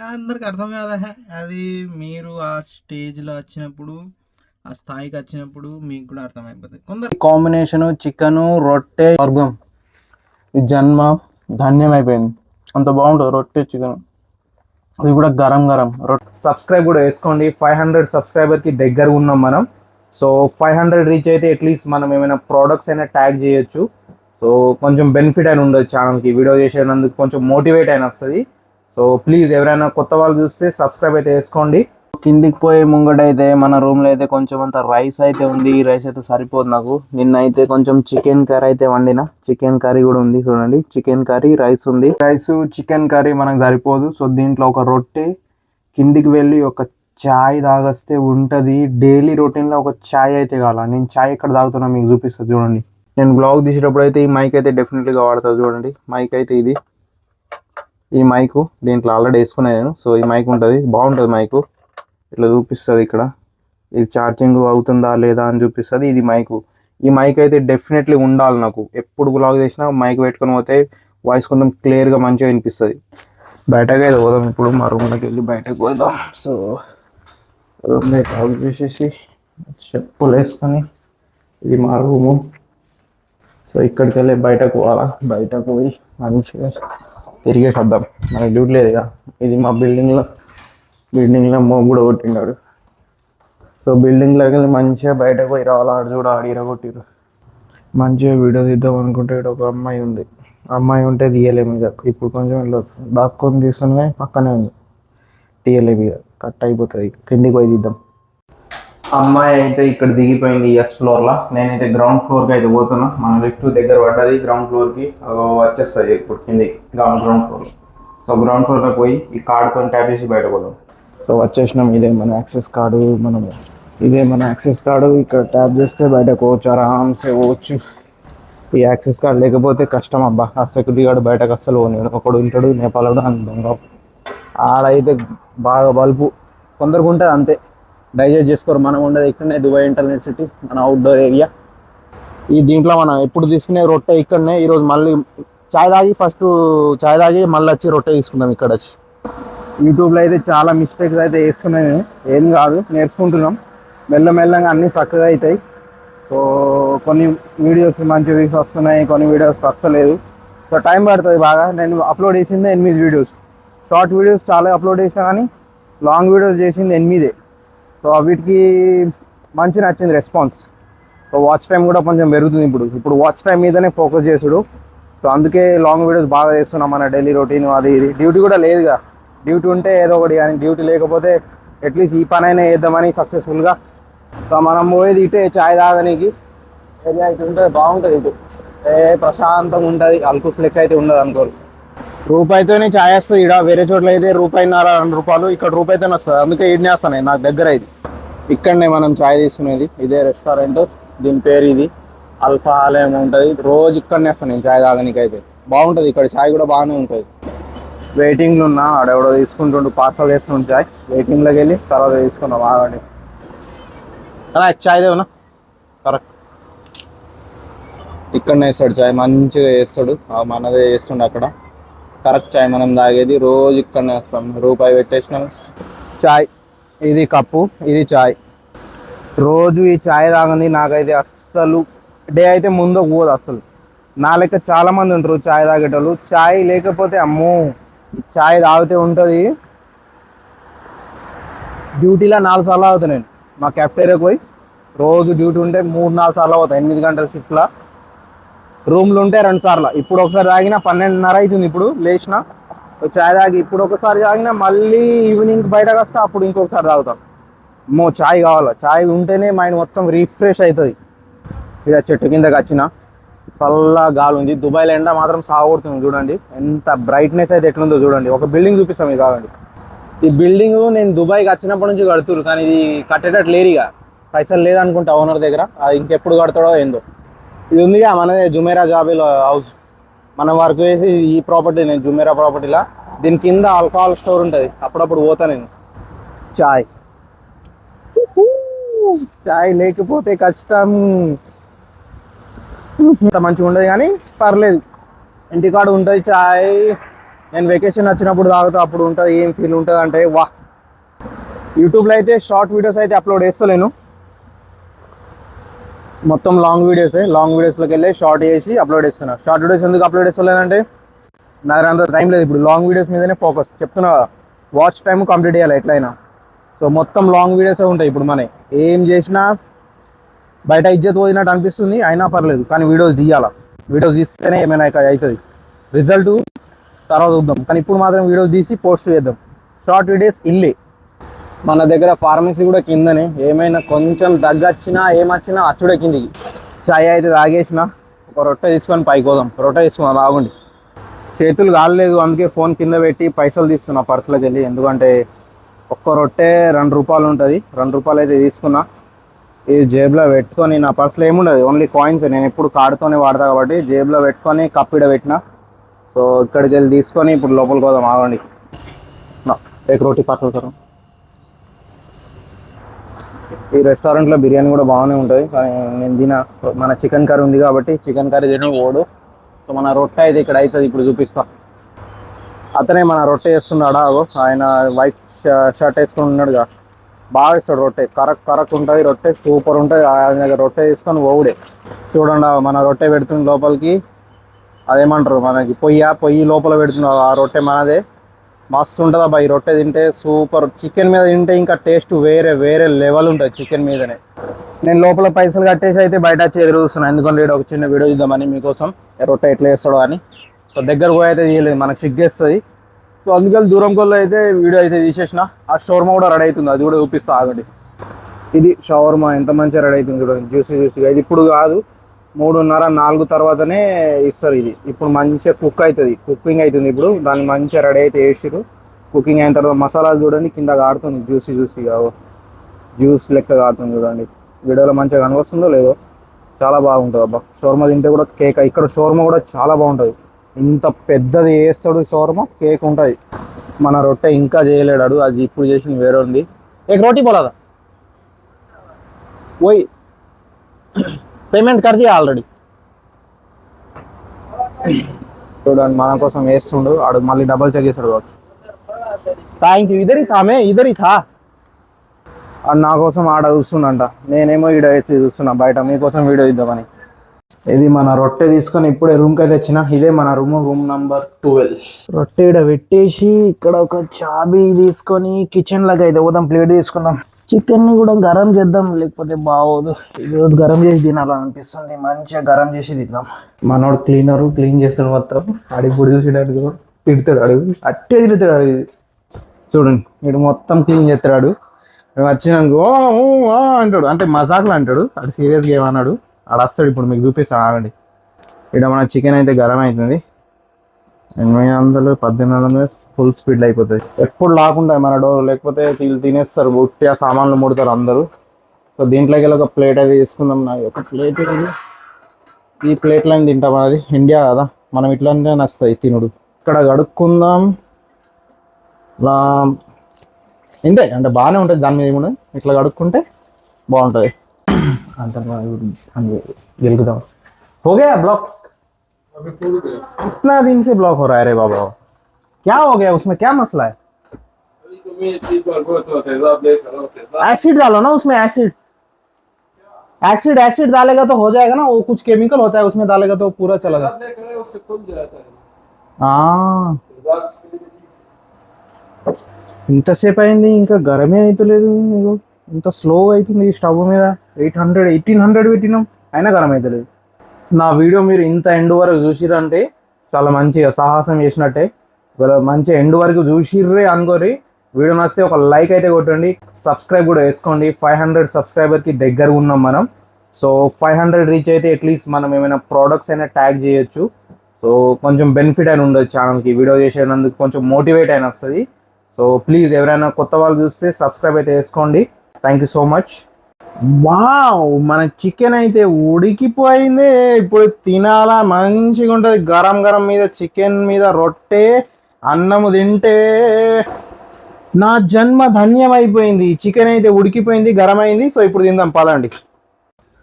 అందరికి అర్థం కాదా అది. మీరు ఆ స్టేజ్లో వచ్చినప్పుడు, ఆ స్థాయికి వచ్చినప్పుడు మీకు కూడా అర్థమైపోతుంది. కొందరు కాంబినేషన్ చికెన్ రొట్టె వర్గం ఈ జన్మ ధన్యమైపోయింది. అంత బాగుంటుంది రొట్టె చికెన్, అది కూడా గరం గరం రొట్టె. సబ్స్క్రైబ్ కూడా వేసుకోండి. 500 సబ్స్క్రైబర్కి దగ్గర ఉన్నాం మనం. సో 500 రీచ్ అయితే అట్లీస్ట్ మనం ఏమైనా ప్రోడక్ట్స్ అయినా ట్యాగ్ చేయొచ్చు. సో కొంచెం బెనిఫిట్ అయినా ఉండదు ఛానల్కి, వీడియో చేసేందుకు కొంచెం మోటివేట్ అయినా వస్తుంది. సో ప్లీజ్ ఎవరైనా కొత్త వాళ్ళు చూస్తే సబ్స్క్రైబ్ అయితే వేసుకోండి. కిందికి పోయే ముంగట అయితే మన రూమ్లో అయితే కొంచెం అంత రైస్ అయితే ఉంది. ఈ రైస్ అయితే సరిపోదు నాకు. నిన్న అయితే కొంచెం చికెన్ కర్రీ అయితే వండిన, చికెన్ కర్రీ కూడా ఉంది చూడండి. చికెన్ కర్రీ రైస్ ఉంది. రైస్ చికెన్ కర్రీ మనకు సరిపోదు. సో దీంట్లో ఒక రొట్టె, కిందికి వెళ్ళి ఒక చాయ్ తాగొస్తే ఉంటుంది. డైలీ రొటీన్లో ఒక చాయ్ అయితే కావాలి. నేను చాయ్ ఎక్కడ తాగుతున్నా మీకు చూపిస్తాను చూడండి. నేను బ్లాగ్ తీసేటప్పుడు అయితే ఈ మైక్ అయితే డెఫినెట్లీగా వాడతాను చూడండి. మైక్ అయితే ఇది, ఈ మైకు దీంట్లో ఆల్రెడీ వేసుకున్నాను నేను. సో ఈ మైక్ ఉంటుంది, బాగుంటుంది మైకు. ఇట్లా చూపిస్తుంది ఇక్కడ, ఇది ఛార్జింగ్ అవుతుందా లేదా అని చూపిస్తుంది. ఇది మైకు. ఈ మైక్ అయితే డెఫినెట్లీ ఉండాలి నాకు. ఎప్పుడు బ్లాగ్ చేసినా మైక్ పెట్టుకొని పోతే వాయిస్ కొంచెం క్లియర్గా మంచిగా వినిపిస్తుంది. బయటకు అయితే పోదాం ఇప్పుడు, మా రూమ్లోకి వెళ్ళి బయటకు పోదాం. సో రూమ్లో ఆఫ్ చేసేసి చెప్పులు వేసుకొని, ఇది మా రూము. సో ఇక్కడికి వెళ్ళి బయటకు పోవాలా. బయటకు పోయి మంచిగా తిరిగేసి వద్దాం, మనకి డ్యూటీ లేదు ఇక. ఇది మా బిల్డింగ్లో మోగు కూడా కొట్టినాడు. సో బిల్డింగ్లోకి వెళ్ళి మంచిగా బయటకు పోయి రావాలి. ఆడు చూడ ఆడిర కొట్టిరు. మంచిగా వీడియో తీద్దాం అనుకుంటే ఇక్కడ ఒక అమ్మాయి ఉంది. అమ్మాయి ఉంటే తీయలేము ఇక. ఇప్పుడు కొంచెం దాక్కొని తీస్తున్నాయి, పక్కనే ఉంది, తీయలేము ఇక, కట్ అయిపోతుంది. కిందికి పోయి తీద్దాం. అమ్మాయి అయితే ఇక్కడ దిగిపోయింది ఎస్ ఫ్లోర్లో. నేనైతే గ్రౌండ్ ఫ్లోర్కి అయితే పోతున్నా. మన లిఫ్ట్ దగ్గర పడ్డది గ్రౌండ్ ఫ్లోర్కి, వచ్చేస్తుంది ఇప్పుడు కిందికి గ్రౌండ్ ఫ్లోర్లో. సో గ్రౌండ్ ఫ్లోర్లో పోయి ఈ కార్డుతో ట్యాప్ చేసి బయట పోదాం. సో వచ్చేసినాం. ఇదే మన యాక్సెస్ కార్డు. ఇదే మన యాక్సెస్ కార్డు. ఇక్కడ ట్యాప్ చేస్తే బయటకు పోవచ్చు, ఆరామ్సే పోవచ్చు. ఈ యాక్సెస్ కార్డు లేకపోతే కష్టం అబ్బా. ఆ సెక్యూరిటీ గార్డు బయటకు అస్సలు పోనీడు. ఒకడు ఉంటాడు నేపాల్లో అని దొంగ. ఆడైతే బాగా బల్బు కొందరికి ఉంటుంది అంతే, డైజెస్ట్ చేసుకోరు. మనం ఉండేది ఇక్కడనే దుబాయ్ ఇంటర్నెట్ సిటీ, మన అవుట్డోర్ ఏరియా. ఈ దీంట్లో మనం ఎప్పుడు తీసుకునే రొట్టె ఇక్కడనే. ఈరోజు మళ్ళీ ఫస్ట్ చాయ్ తాగి మళ్ళీ వచ్చి రొట్టె తీసుకుందాం ఇక్కడ వచ్చి. యూట్యూబ్లో అయితే చాలా మిస్టేక్స్ అయితే వేస్తున్నాయి. ఏం కాదు, నేర్చుకుంటున్నాం మెల్లమెల్లగా, అన్నీ చక్కగా అవుతాయి. సో కొన్ని వీడియోస్ మంచి వ్యూస్ వస్తున్నాయి, కొన్ని వీడియోస్ వస్తలేదు. సో టైం పడుతుంది బాగా. నేను అప్లోడ్ చేసింది 8 వీడియోస్. షార్ట్ వీడియోస్ చాలా అప్లోడ్ చేసినా కానీ లాంగ్ వీడియోస్ చేసింది 8. సో వీటికి మంచి నచ్చింది రెస్పాన్స్. సో వాచ్ టైం కూడా కొంచెం పెరుగుతుంది. ఇప్పుడు వాచ్ టైం మీదనే ఫోకస్ చేసుడు. సో అందుకే లాంగ్ వీడియోస్ బాగా చేస్తున్నాం. మన డైలీ రొటీన్ అది ఇది. డ్యూటీ కూడా లేదుగా. డ్యూటీ ఉంటే ఏదో ఒకటి, కానీ డ్యూటీ లేకపోతే అట్లీస్ట్ ఈ పని అయినా వేద్దామని సక్సెస్ఫుల్గా. సో మనం పోయేది ఇటే చాయ్ తాగడానికి. ఏరియా ఇటు ఉంటుంది, బాగుంటుంది. ఇటు ప్రశాంతంగా ఉంటుంది. అల్కుస్ లెక్క అయితే ఉండదు అనుకోరు. రూపాయితోనే చాయ్ వస్తుంది ఇక్కడ. వేరే చోట్ల అయితే ₹1.50, ఇక్కడ రూపాయితోనే వస్తుంది. అందుకే ఈడనే వస్తాను నాకు దగ్గర. ఇది ఇక్కడనే మనం చాయ్ తీసుకునేది. ఇదే రెస్టారెంట్, దీని పేరు ఇది అల్ఫా ఆలయం ఉంటుంది. రోజు ఇక్కడనే వస్తాను నేను చాయ్ తాగడానికి. అయితే బాగుంటుంది ఇక్కడ, చాయ్ కూడా బాగానే ఉంటుంది. వెయిటింగ్లో ఉన్నా, ఆడెవడో తీసుకుంటుండు, పార్సల్ చేస్తుండు చాయ్. వెయిటింగ్లోకి వెళ్ళి తర్వాత తీసుకున్నాం. ఆగండి అలా చాయ్ దేవనా కరెక్ట్. ఇక్కడనే వేస్తాడు చాయ్, మంచిగా వేస్తాడు. మనదే చేస్తుండే అక్కడ. కరెక్ట్ చాయ్ మనం తాగేది రోజు ఇక్కడనే వస్తాం. రూపాయి పెట్టేసినాం. చాయ్ ఇది కప్పు, ఇది చాయ్. రోజు ఈ చాయ్ తాగండి నాకైతే అస్సలు డే అయితే ముందుకు పోదు అస్సలు. నా లెక్క చాలామంది ఉంటారు చాయ్ తాగేటోళ్ళు. చాయ్ లేకపోతే అమ్మో, చాయ్ తాగితే ఉంటుంది. డ్యూటీలో 4 సార్లు అవుతాను నేను. మా కెఫ్టేరియాకి పోయి రోజు డ్యూటీ ఉంటే 3-4 సార్లు అవుతాయి. 8 గంటల షిఫ్ట్లో. రూమ్లు ఉంటే 2 సార్లు. ఇప్పుడు ఒకసారి తాగినా 12:30 అవుతుంది. ఇప్పుడు లేచిన చాయ్ తాగి ఇప్పుడు ఒకసారి తాగినా మళ్ళీ ఈవినింగ్ బయటకు వస్తా, అప్పుడు ఇంకొకసారి తాగుతాం. అమ్మో చాయ్ కావాలా. చాయ్ ఉంటేనే మైండ్ మొత్తం రిఫ్రెష్ అవుతుంది. ఇక చెట్టు కిందకి వచ్చిన చల్ల గాలి ఉంది. దుబాయ్లో ఎండ మాత్రం సాగొడుతుంది చూడండి. ఎంత బ్రైట్నెస్ అయితే ఎట్లుందో చూడండి. ఒక బిల్డింగ్ చూపిస్తాం మీకు కావండి. ఈ బిల్డింగ్ నేను దుబాయ్కి వచ్చినప్పటి నుంచి కడుతురు, కానీ ఇది కట్టేటట్టు లేరు. ఇక పైసలు లేదనుకుంటా ఓనర్ దగ్గర. అది ఇంకెప్పుడు కడతాడో ఏందో. ఇది ఉందిగా మనదే జుమేరా జాబిల్ హౌస్. మనం వర్క్ చేసి ఈ ప్రాపర్టీ, నేను జుమేరా ప్రాపర్టీలా. దీని కింద ఆల్కహాల్ స్టోర్ ఉంటుంది. అప్పుడప్పుడు పోతా నేను. చాయ్ లేకపోతే కష్టం. అంత మంచిగా ఉండదు కానీ పర్లేదు, ఇంటికాడ ఉంటుంది చాయ్. నేను వెకేషన్ వచ్చినప్పుడు తాగుతా, అప్పుడు ఉంటుంది ఏం ఫీల్ ఉంటుంది అంటే వా. యూట్యూబ్లో అయితే షార్ట్ వీడియోస్ అయితే అప్లోడ్ చేస్తలేను, మొత్తం లాంగ్ వీడియోసే. లాంగ్ వీడియోస్లోకి వెళ్ళి షార్ట్ చేసి అప్లోడ్ చేస్తున్నా. షార్ట్ వీడియోస్ ఎందుకు అప్లోడ్ చేస్తలేనంటే నా దగ్గర అంత టైం లేదు, ఇప్పుడు లాంగ్ వీడియోస్ మీదనే ఫోకస్. చెప్తున్నా వాచ్ టైం కంప్లీట్ చేయాలి ఎట్లయినా. సో మొత్తం లాంగ్ వీడియోసే ఉంటాయి ఇప్పుడు. మన ఏం చేసినా బయట ఇజ్జత్ పోయినట్టు అనిపిస్తుంది, అయినా పర్లేదు కానీ వీడియోస్ తీయాలా. వీడియోస్ తీస్తేనే ఏమైనా అవుతుంది, రిజల్ట్ తర్వాత చూద్దాం. కానీ ఇప్పుడు మాత్రం వీడియోస్ తీసి పోస్ట్ చేద్దాం. షార్ట్ వీడియోస్ ఇల్లే. మన దగ్గర ఫార్మసీ కూడా కిందనే, ఏమైనా కొంచెం దగ్గొచ్చినా ఏమొచ్చినా అచ్చుడే కిందికి. చాయ్ అయితే తాగేసిన, ఒక రొట్టె తీసుకొని పైకి పోదాం. రొట్టె తీసుకున్నాం, బాగుండి. చేతులు కాలేదు, అందుకే ఫోన్ కింద పెట్టి పైసలు తీస్తున్నా పర్సులోకి వెళ్ళి. ఎందుకంటే ఒక్క రొట్టె 2 రూపాయలు ఉంటుంది. 2 రూపాయలు అయితే తీసుకున్నా. ఇది జేబులో పెట్టుకొని, నా పర్సులో ఏముండదు, ఓన్లీ కాయిన్స్. నేను ఎప్పుడు కార్డుతోనే వాడతా కాబట్టి జేబులో పెట్టుకొని కప్పిడ పెట్టిన. సో ఇక్కడికి వెళ్ళి తీసుకొని ఇప్పుడు లోపలికి పోదాం, ఆగండి. ఏక రోటీ పార్సల్ కరం. ఈ రెస్టారెంట్లో బిర్యానీ కూడా బాగానే ఉంటుంది, కానీ నేను తిన. మన చికెన్ కర్రీ ఉంది కాబట్టి చికెన్ కర్రీ తిన ఓడు. సో మన రొట్టె అయితే ఇక్కడ అవుతుంది, ఇప్పుడు చూపిస్తా. అతనే మన రొట్టె వేస్తున్నాడా, ఆయన వైట్ షర్ట్ వేసుకొని ఉన్నాడుగా, బాగా ఇస్తాడు రొట్టె. కరెక్ట్ ఉంటుంది రొట్టె, సూపర్ ఉంటుంది. ఆయన దగ్గర రొట్టె తీసుకొని ఓవుడే. చూడండి మన రొట్టె పెడుతుంది లోపలికి. అదేమంటారు మనకి పొయ్యి లోపల పెడుతున్నావు, ఆ రొట్టె మనదే. మస్తు ఉంటుంది అబ్బా ఈ రొట్టె తింటే, సూపర్. చికెన్ మీద తింటే ఇంకా టేస్ట్ వేరే లెవెల్ ఉంటుంది చికెన్ మీదనే. నేను లోపల పైసలు కట్టేసి అయితే బయట వచ్చి ఎదురు చూస్తున్నాను, ఎందుకంటే ఒక చిన్న వీడియో ఇద్దామని మీకోసం, రొట్టె ఎట్లా వేస్తాడో అని. సో దగ్గర పోయి అయితే తీయలేదు, మనకు సిగ్గేస్తుంది. సో అందుకని దూరం కొల్లో అయితే వీడియో అయితే తీసేసిన. ఆ షవర్మా కూడా రెడీ అవుతుంది, అది కూడా చూపిస్తా, ఆగండి. ఇది షవర్మా ఎంత మంచిగా రెడీ అవుతుంది చూడండి, జ్యూసీగా. ఇది ఇప్పుడు కాదు, 3:30-4 తర్వాతనే ఇస్తారు ఇది. ఇప్పుడు మంచిగా కుకింగ్ అవుతుంది ఇప్పుడు. దాన్ని మంచిగా రెడీ అయితే వేసిరు. కుకింగ్ అయిన తర్వాత మసాలాలు చూడండి కింద కాడుతుంది, జ్యూసీగా జ్యూస్ లెక్క కాడుతుంది చూడండి. వీడియోలో మంచిగా కనిపిస్తుందో లేదో, చాలా బాగుంటుంది అబ్బా. షవర్మా తింటే కూడా కేక్. ఇక్కడ షవర్మా కూడా చాలా బాగుంటుంది, ఇంత పెద్దది వేస్తాడు షవర్మా, కేక్ ఉంటుంది. మన రొట్టె ఇంకా చేయలేడాడు, అది ఇప్పుడు చేసింది వేరే ఉంది. ఏక రోటీ పోలాదా ఓయ్, పేమెంట్ कर दिया ఆల్రెడీ. చూడండి మన కోసం వేస్తుండు, ఆడు మళ్ళీ డబల్ చెక్ చేస్తాడు కావచ్చు. Thank you. ఇద్దరి థా ఆడు నా కోసం ఆడ చూస్తుండంట, నేనేమో ఈడ అయితే చూస్తున్నా బయట మీకోసం వీడియో ఇద్దామని. ఇది మన రొట్టె తీసుకొని ఇప్పుడే రూమ్కి అయితే వచ్చిన. ఇదే మన రూమ్ నంబర్ 12. రొట్టె ఈడ పెట్టేసి ఇక్కడ ఒక చాబీ తీసుకొని కిచెన్లోకి అయితే పోదాం. ప్లేట్ తీసుకుందాం, చికెన్ని కూడా గరం చేద్దాం, లేకపోతే బాగోదు. ఈరోజు గరం చేసి తినాలనిపిస్తుంది, మంచిగా గరం చేసి తిందాం. మనోడు క్లీన్ చేస్తాడు మొత్తం. అడిగి పొడి చూసేటాడు తిడతాడు, అడుగు అట్టే తిరుగుతాడు అడుగు. చూడండి వీడు మొత్తం క్లీన్ చేస్తాడు. మేము వచ్చినాక అంటాడు, అంటే మజాకులు అంటాడు, అడు సీరియస్గా ఏమన్నాడు. ఆడు వస్తాడు, ఇప్పుడు మీకు చూపిస్తాను, ఆగండి. ఇక్కడ మన చికెన్ అయితే గరం అవుతుంది. 800, 1800 ఫుల్ స్పీడ్లో అయిపోతుంది. ఎప్పుడు లాకుండా మన డోర్, లేకపోతే వీళ్ళు తినేస్తారు, ఉట్టి ఆ సామాన్లు ముడతారు అందరూ. సో దీంట్లోకి వెళ్ళి ఒక ప్లేట్ అవి తీసుకుందాం. నాది ఒక ప్లేట్ ఇది, ఈ ప్లేట్లో తింటాం. అది ఇండియా కదా, మనం ఇట్లానే నచ్చుతాయి తినుడు. ఇక్కడ కడుక్కుందాం ఇలా, ఇంతే అంటే బాగానే ఉంటుంది. దాని మీద ఏముండదు, ఇట్లా కడుక్కుంటే బాగుంటుంది. అంత గెలుగుదాం. ఓకే బ్లాక్ कितना दिन से ब्लॉक हो रहा है रे बाबा, क्या हो गया उसमें, क्या मसला है? एसिड डालो ना उसमें, एसिड डालेगा तो हो जाएगा ना, वो कुछ केमिकल होता है उसमें, डालेगा तो पूरा चला जाएगा, उससे खुल जाता है. हाँ ఇంతసేపు అయింది ఇంకా గరమే అవుతలేదు. ఇంత స్లోగా అవుతుంది స్టవ్ మీద. 1800 పెట్టినాం అయినా గరం అవుతలేదు. నా వీడియో మీరు ఇంత ఎండ్ వరకు చూసిరంటే చాలా మంచిగా సాహసం చేసినట్టే. మంచిగా ఎండ్ వరకు చూసిర్రే అనుకోరి. వీడియో నచ్చితే ఒక లైక్ అయితే కొట్టండి, సబ్స్క్రైబ్ కూడా వేసుకోండి. 500 సబ్స్క్రైబర్కి దగ్గర ఉన్నాం మనం. సో 500 రీచ్ అయితే అట్లీస్ట్ మనం ఏమైనా ప్రోడక్ట్స్ అయినా ట్యాగ్ చేయొచ్చు. సో కొంచెం బెనిఫిట్ అయినా ఉండదు ఛానల్కి, వీడియో చేసేందుకు కొంచెం మోటివేట్ అయినా వస్తుంది. సో ప్లీజ్ ఎవరైనా కొత్త వాళ్ళు చూస్తే సబ్స్క్రైబ్ అయితే వేసుకోండి. Thank you so much. Wow, మన చికెన్ అయితే ఉడికిపోయింది. ఇప్పుడు తినాలా, మంచిగా ఉంటుంది. గరం మీద చికెన్ మీద రొట్టె అన్నము తింటే నా జన్మ ధన్యం అయిపోయింది. చికెన్ అయితే ఉడికిపోయింది, గరం అయింది. సో ఇప్పుడు తిందాం పదండి.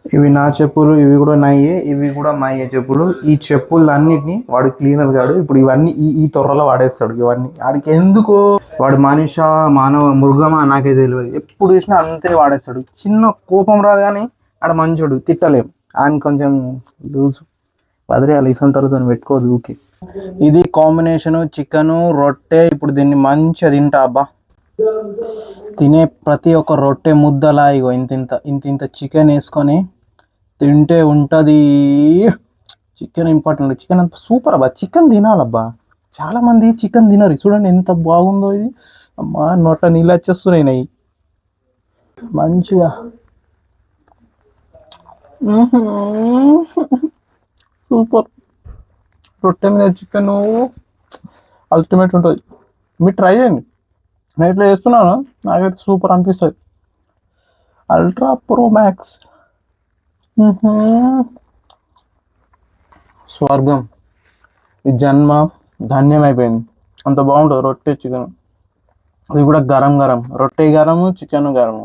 ఇవి నా చెప్పులు, ఇవి కూడా నాయే, ఇవి కూడా మాయే చెప్పులు. ఈ చెప్పులు అన్నిటిని వాడు క్లీనర్ గాడు ఇప్పుడు ఇవన్నీ ఈ తొర్రలో వాడేస్తాడు. ఇవన్నీ వాడికి ఎందుకు, వాడు మనిష, మానవ, మృగమా నాకే తెలియదు. ఎప్పుడు చూసినా అంతే వాడేస్తాడు. చిన్న కోపం రాదు కానీ ఆడ మంచోడు, తిట్టలేం. ఆయన కొంచెం లూజ్, వదిలేయాలి. ఇసొంటోళ్ళతో పెట్టుకోదు ఊకే. ఇది కాంబినేషను చికెను రొట్టె. ఇప్పుడు దీన్ని మంచిగా తింటా అబ్బా. తినే ప్రతి ఒక్క రొట్టె ముద్దలా ఇగో ఇంత ఇంత ఇంత ఇంత చికెన్ వేసుకొని తింటే ఉంటుంది. Chicken important. చికెన్ అంత సూపర్ అబ్బా. చికెన్ తినాలబ్బా. చాలా మంది చికెన్ తినరు. చూడండి ఎంత బాగుందో ఇది. అమ్మా నోట నీళ్ళు వచ్చేస్తున్నాయి నాయి మంచిగా. సూపర్. రొట్టె మీద చికెన్ అల్టిమేట్ ఉంటుంది. మీరు ట్రై చేయండి. నేను ఇట్లా చేస్తున్నాను, నాకైతే సూపర్ అనిపిస్తుంది. అల్ట్రా ప్రో మ్యాక్స్ స్వర్గం. ఈ జన్మ ధన్యమైపోయింది. అంత బాగుంటుంది రొట్టె చికెన్. అది కూడా గరం గరం. రొట్టె గరము, చికెన్ గరము.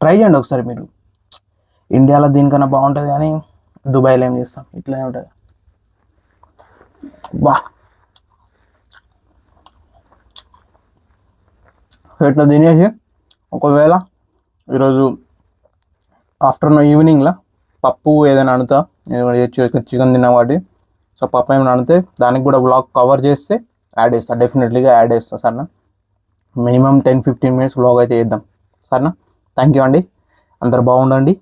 ట్రై చేయండి ఒకసారి మీరు. ఇండియాలో దీనికన్నా బాగుంటుంది కానీ దుబాయ్లో ఏం చేస్తాం, ఇట్లనే ఉంటుంది. బా ఇట్లా తినేసి ఒకవేళ ఈరోజు ఆఫ్టర్నూన్ ఈవినింగ్లో పప్పు ఏదైనా అడుగుతా, చికెన్ తిన్నా వాటి. సో పప్పు ఏమైనా అడిగితే దానికి కూడా బ్లాగ్ కవర్ చేస్తే యాడ్ చేస్తా, డెఫినెట్లీగా యాడ్ చేస్తా సరేనా. మినిమం 10-15 మినిట్స్ బ్లాగ్ అయితే చేద్దాం సరేనా. థ్యాంక్ యూ అండి. అందరు బాగుండండి,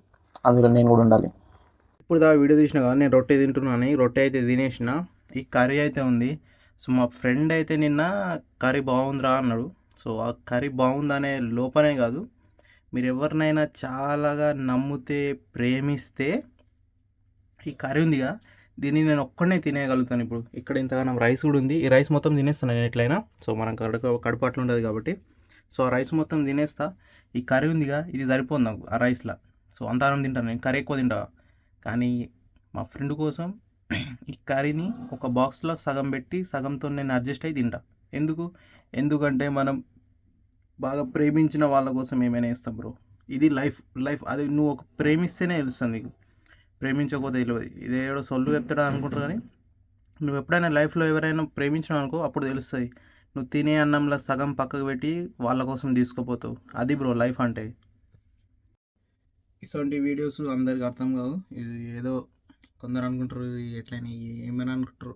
అందులో నేను కూడా ఉండాలి. ఇప్పుడు దా వీడియో తీసిన కదా, నేను రొట్టె తింటున్నాను. రొట్టె అయితే తినేసిన. ఈ కర్రీ అయితే ఉంది. సో మా ఫ్రెండ్ అయితే నిన్న కర్రీ బాగుందిరా అన్నాడు. సో ఆ కర్రీ బాగుందనే లోపనే కాదు, మీరు ఎవరినైనా చాలాగా నమ్మితే, ప్రేమిస్తే ఈ కర్రీ ఉందిగా, దీన్ని నేను ఒక్కడనే తినేయగలుగుతాను. ఇప్పుడు ఇక్కడ ఇంతగానం రైస్ కూడా ఉంది. ఈ రైస్ మొత్తం తినేస్తాను నేను ఎట్లయినా. సో మనం కడుపు అట్లా ఉంటుంది కాబట్టి సో ఆ రైస్ మొత్తం తినేస్తా. ఈ కర్రీ ఉందిగా, ఇది సరిపోదు నాకు ఆ రైస్లో. సో అంతగానం తింటాను నేను, కర్రీ ఎక్కువ తింటా. కానీ మా ఫ్రెండ్ కోసం ఈ కర్రీని ఒక బాక్స్లో సగం పెట్టి సగంతో నేను అడ్జస్ట్ అయ్యి తింటా. ఎందుకంటే మనం బాగా ప్రేమించిన వాళ్ళ కోసం ఏమైనా వేస్తాం బ్రో. ఇది లైఫ్ అది నువ్వు ఒక ప్రేమిస్తేనే తెలుస్తుంది నీకు, ప్రేమించకపోతే తెలియదు. ఇదేదో సొల్లు చెప్తాడా అనుకుంటారు కానీ నువ్వు ఎప్పుడైనా లైఫ్లో ఎవరైనా ప్రేమించినావు అనుకో, అప్పుడు తెలుస్తుంది. నువ్వు తినే అన్నంలో సగం పక్కకు పెట్టి వాళ్ళ కోసం తీసుకుపోతావు. అది బ్రో లైఫ్ అంటే. ఇటువంటి వీడియోస్ అందరికి అర్థం కావు. ఇది ఏదో కొందరు అనుకుంటారు ఎట్లయినా ఏమైనా అనుకుంటారు.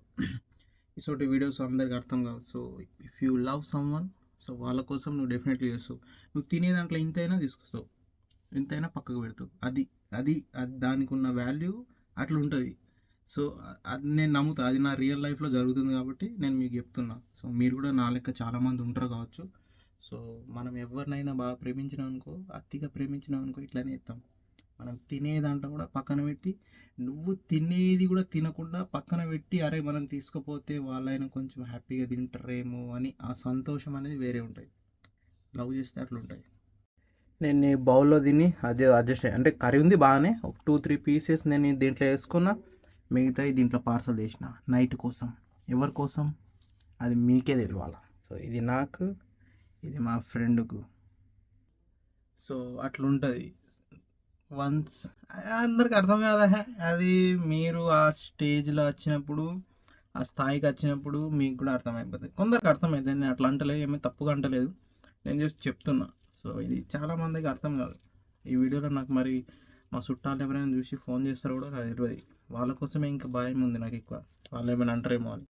ఇటువంటి వీడియోస్ అందరికి అర్థం కావు. So if you love someone, so వాళ్ళ కోసం నువ్వు డెఫినెట్లీ చేస్తావు. నువ్వు తినే దాంట్లో ఇంతైనా తీసుకొస్తావు, ఎంతైనా పక్కకు పెడతావు. అది అది దానికి ఉన్న వాల్యూ అట్లా ఉంటుంది. సో అది నేను నమ్ముతా, అది నా రియల్ లైఫ్లో జరుగుతుంది కాబట్టి నేను మీకు చెప్తున్నా. సో మీరు కూడా నా లెక్క చాలామంది ఉంటారు కావచ్చు. సో మనం ఎవరినైనా బాగా ప్రేమించినాం అనుకో, అతిగా ప్రేమించినాం అనుకో, ఇట్లానే ఇస్తాం. మనం తినే దాంట్లో కూడా పక్కన పెట్టి, నువ్వు తినేది కూడా తినకుండా పక్కన పెట్టి, అరే మనం తీసుకుపోతే వాళ్ళైనా కొంచెం హ్యాపీగా తింటారేమో అని ఆ సంతోషం అనేది వేరే ఉంటుంది. లవ్ చేస్తే అట్లా ఉంటుంది. నేను ఈ బౌల్లో తిని అడ్జస్ట్ అయ్యి, అంటే కర్రీ ఉంది బాగానే, ఒక 2-3 పీసెస్ నేను దీంట్లో వేసుకున్నా, మిగతాయి దీంట్లో పార్సల్ చేసిన నైట్ కోసం. ఎవరి కోసం అది మీకే తెలియాలి. సో ఇది నాకు, ఇది మా ఫ్రెండ్కు. సో అట్లుంటుంది. వన్స్ అందరికి అర్థం కాదా అది, మీరు ఆ స్టేజ్లో వచ్చినప్పుడు, ఆ స్థాయికి వచ్చినప్పుడు మీకు కూడా అర్థమైపోతుంది. కొందరికి అర్థమవుతుంది. నేను అట్లా అంటలేదు, ఏమీ తప్పుగా అంటలేదు, నేను జస్ట్ చెప్తున్నా. సో ఇది చాలామందికి అర్థం కాదు. ఈ వీడియోలో నాకు మరి మా చుట్టాలు ఎవరైనా చూసి ఫోన్ చేస్తారో కూడా నాకు తెలియదు. వాళ్ళ కోసమే ఇంకా భయం ఉంది నాకు ఎక్కువ, వాళ్ళు ఏమైనా అంటారేమో అని.